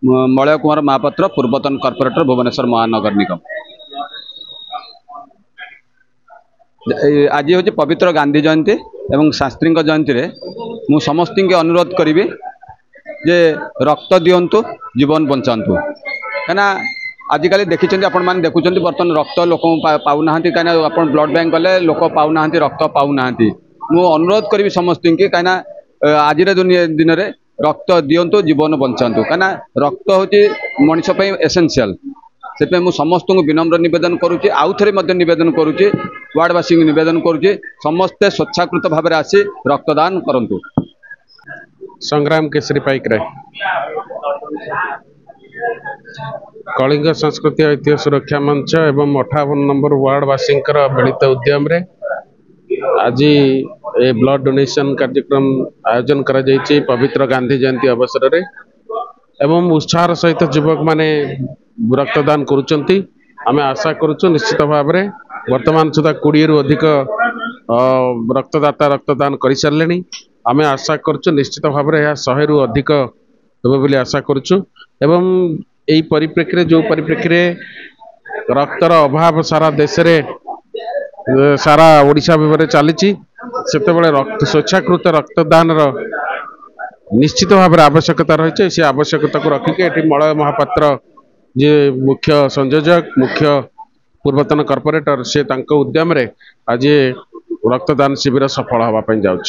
Malay Kumar Mahapatra पूर्वतन corporator Bhubaneswar महानगर निगम। आज हूँ पवित्र गांधी जयंती एवं शास्त्री जयंती रे मु समस्त के अनुरोध करी जे रक्त दिंतु जीवन बचातु कहीं आजिकल देखिं आपण मैंने देखुं बर्तमान रक्त लोक पाऊना कहीं आप ब्लड बैंक गले लोक पाऊना रक्त पाऊना मु अनुरोध करी समस्त की कहीं आज दिन में रक्त दिंतु जीवन बचातु कहीं रक्त हूँ मनीष एसेंशियल से मुझ समस्त को विनम्र निवेदन करुच्ची आउ थे निवेदन करुच्ची वार्डवासी निवेदन करुच्ची समस्ते स्वेच्छाकृत भाव में आसी रक्तदान करंतु। संग्राम केसरी पाइकराय कलिंग संस्कृति ऐतिह्य सुरक्षा मंच एवं 58 नंबर वार्डवासी मिलित उद्यम रे आज ए ब्लड डोनेशन कार्यक्रम आयोजन करा जायछि पवित्र गांधी जयंती अवसर रे एवं उत्साह सहित युवक माने रक्तदान करुचंती। आमे आशा करूछु निश्चित भाव में वर्तमान सुधा 20 रु अधिक रक्तदाता रक्तदान कर सारे आमे आशा करूछु निश्चित भाव में 100 रु अधिक हेबे बोली आशा करूछु एवं एई परिप्रेक्षी जो परिप्रेक्षी रक्तर अभाव सारा देश रे सारा ओडिशा भाव चली से रक्त स्वेच्छाकृत रक्तदान निश्चित भाव में आवश्यकता रही से आवश्यकता को रखिके मलय महापात्र जे मुख्य संयोजक मुख्य पूर्वतन कॉर्पोरेटर से उद्यम रे आज रक्तदान शिविर सफल होगा जाउछि।